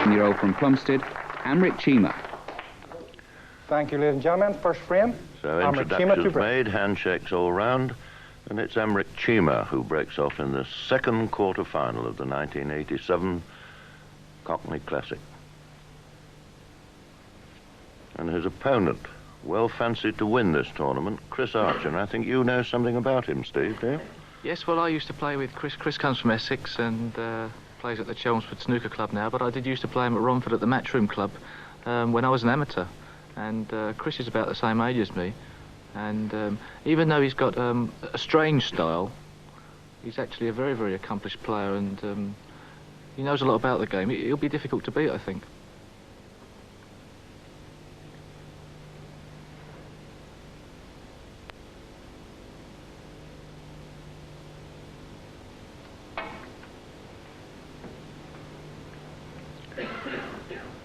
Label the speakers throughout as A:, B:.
A: 17-year-old from Plumstead, Amrik Cheema.
B: Thank you, ladies and gentlemen. First frame.
C: So introductions made, handshakes all round, and it's Amrik Cheema who breaks off in the second quarter-final of the 1987 Cockney Classic. And his opponent, well fancied to win this tournament, Chris Archer. And I think you know something about him, Steve, do you?
D: Yes, well, I used to play with Chris. Chris comes from Essex and plays at the Chelmsford Snooker Club now, but I did used to play him at Romford at the Matchroom Club when I was an amateur. And Chris is about the same age as me. And even though he's got a strange style, he's actually a very, very accomplished player, and he knows a lot about the game. He'll be difficult to beat, I think.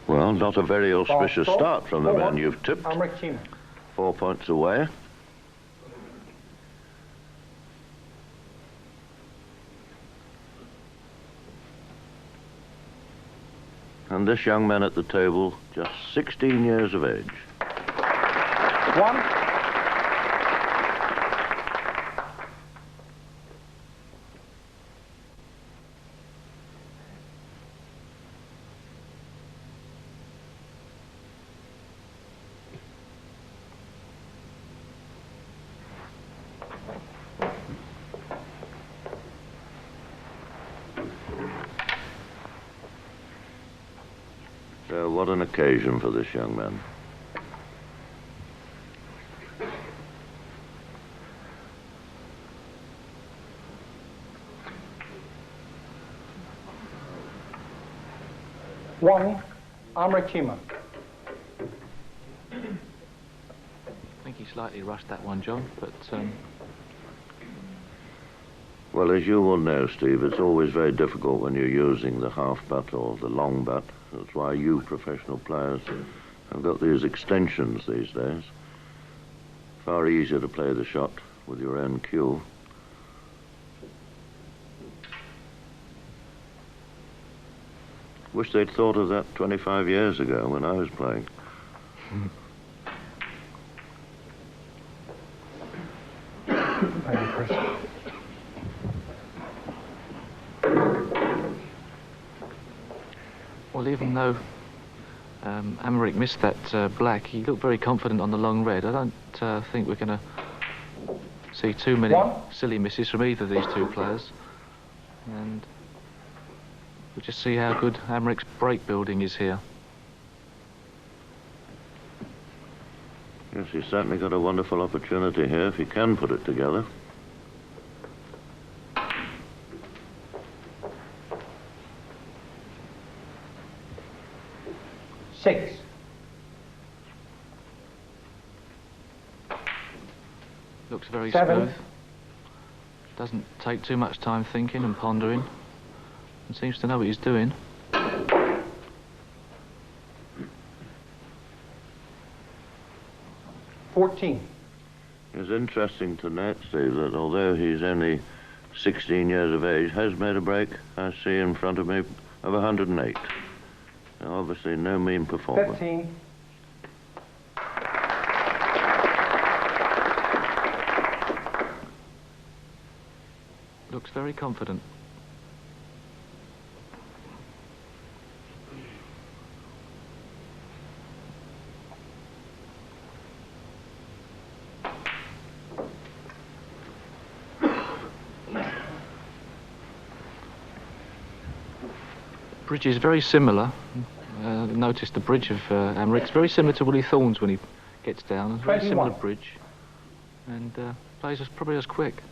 C: Well, not a very auspicious start from the man you've tipped. 4 points away. And this young man at the table, just 16 years of age.
B: 1.
C: So what an occasion for this young man.
B: Amrik Cheema.
D: I think he slightly rushed that one, John, but...
C: Well, as you will know, Steve, it's always very difficult when you're using the half butt or the long butt. That's why you professional players have got these extensions these days. Far easier to play the shot with your own cue. Wish they'd thought of that 25 years ago when I was playing.
B: Thank you, Chris.
D: Well, even though Amrik missed that black, he looked very confident on the long red. I don't think we're going to see too many silly misses from either of these two players. And we'll just see how good Amrik's break building is here.
C: Yes, he's certainly got a wonderful opportunity here if he can put it together.
B: Six.
D: Looks very
B: 7.
D: smooth. Doesn't take too much time thinking and pondering. And seems to know what he's doing.
B: 14.
C: It's interesting to note, Steve, that although he's only 16 years of age, has made a break, I see in front of me, of 108. Now, obviously no mean performer.
B: 15.
D: Looks very confident. Bridge is very similar. Notice the bridge of Amrik's very similar to Willie Thorne's when he gets down. Very similar bridge, and plays us probably as quick.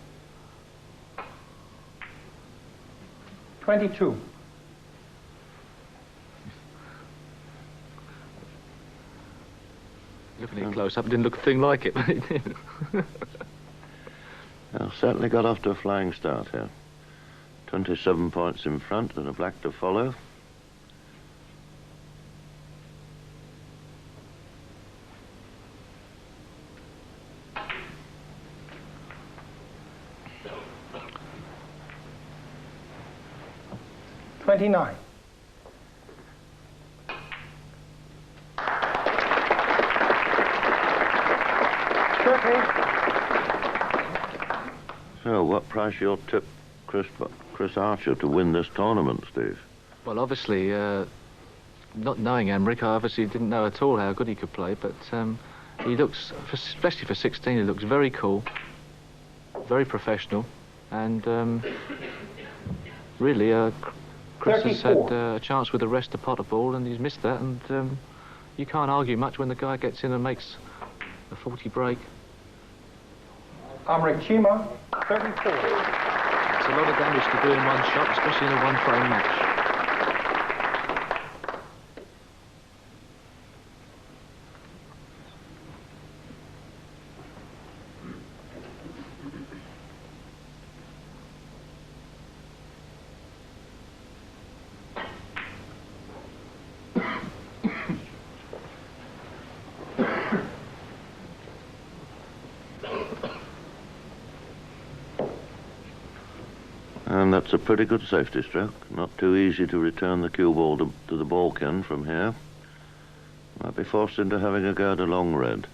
B: 22.
D: Looking at it close up, it didn't look a thing like it, but it did.
C: Well, certainly got off to a flying start here. 27 points in front and a black to follow.
B: $29.
C: Well, what price you'll tip Chris Archer to win this tournament, Steve?
D: Well, obviously, not knowing Amrik, I obviously didn't know at all how good he could play, but he looks, especially for 16, he looks very cool, very professional, and really, Chris has had a chance with the rest to pot a ball, and he's missed that, and you can't argue much when the guy gets in and makes a 40 break.
B: Amrik Cheema, 34.
D: It's a lot of damage to do in one shot, especially in a one-frame match.
C: And that's a pretty good safety stroke. Not too easy to return the cue ball to the ballkin from here. Might be forced into having a go at a long red.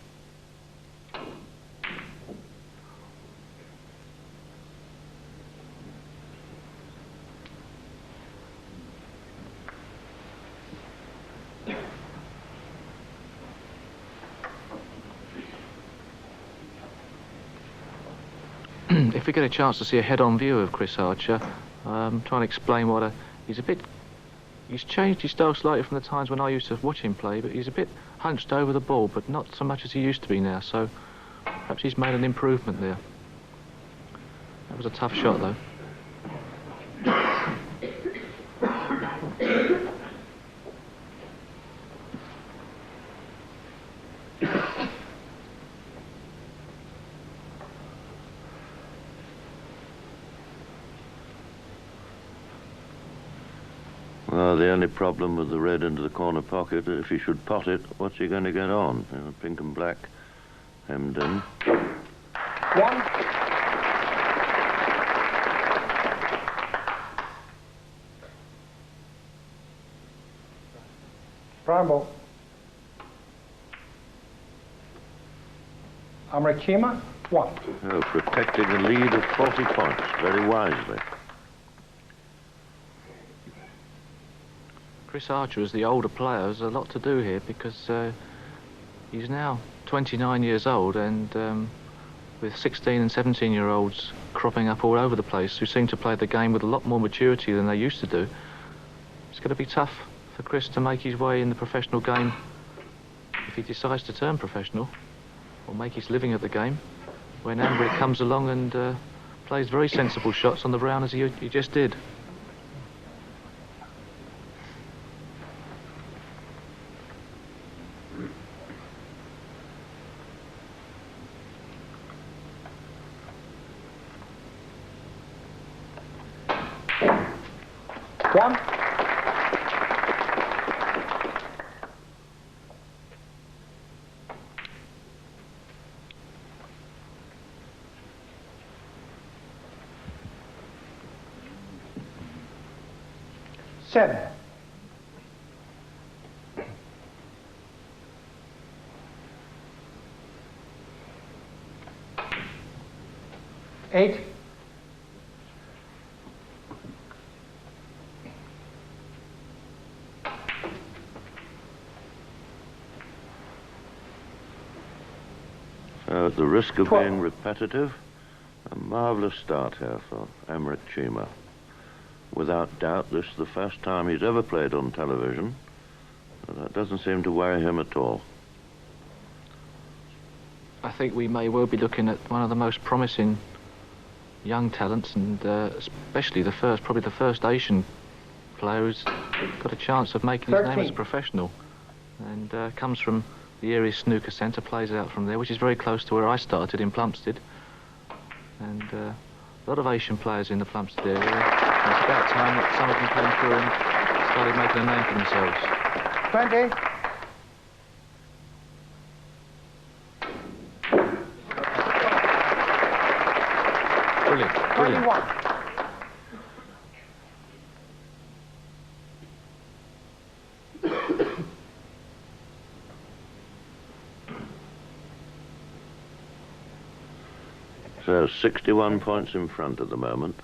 D: If we get a chance to see a head-on view of Chris Archer, trying to explain what he's changed his style slightly from the times when I used to watch him play, but he's a bit hunched over the ball, but not so much as he used to be now, so perhaps he's made an improvement there. That was a tough shot, though.
C: Well, the only problem with the red into the corner pocket, if he should pot it, what's he going to get on? You know, pink and black hemmed in.
B: 1. Brown ball. Amrik Cheema, 1.
C: Oh, protecting a lead of 40 points very wisely.
D: Chris Archer, as the older player, has a lot to do here because he's now 29 years old, and with 16 and 17-year-olds cropping up all over the place who seem to play the game with a lot more maturity than they used to do, it's going to be tough for Chris to make his way in the professional game if he decides to turn professional or make his living at the game, when Amrik comes along and plays very sensible shots on the brown as he just did.
B: One. Seven. 8.
C: So at the risk of
B: 12.
C: being repetitive, a marvellous start here for Amrik Cheema. Without doubt, this is the first time he's ever played on television. That doesn't seem to worry him at all.
D: I think we may well be looking at one of the most promising young talents, and especially probably the first Asian player who's got a chance of making his name as a professional, and comes from the area snooker centre, plays out from there, which is very close to where I started in Plumstead, and a lot of Asian players in the Plumstead area. It's about time that some of them came through and started making a name for themselves.
B: 20.
D: Brilliant, brilliant.
B: 21.
C: So 61 points in front at the moment.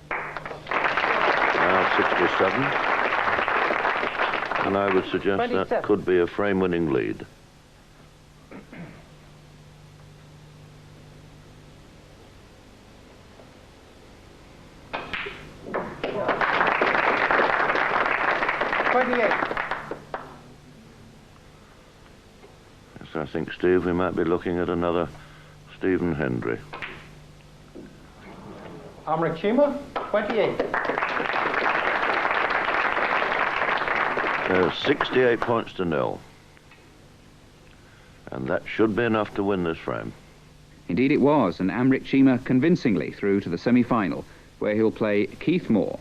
C: Now 67. And I would suggest
B: 27.
C: that could be a frame-winning lead. I think, Steve, we might be looking at another Stephen Hendry.
B: Amrik Cheema, 28.
C: 68 points to 0. And that should be enough to win this frame.
A: Indeed it was, and Amrik Cheema convincingly through to the semi-final, where he'll play Keith Moore.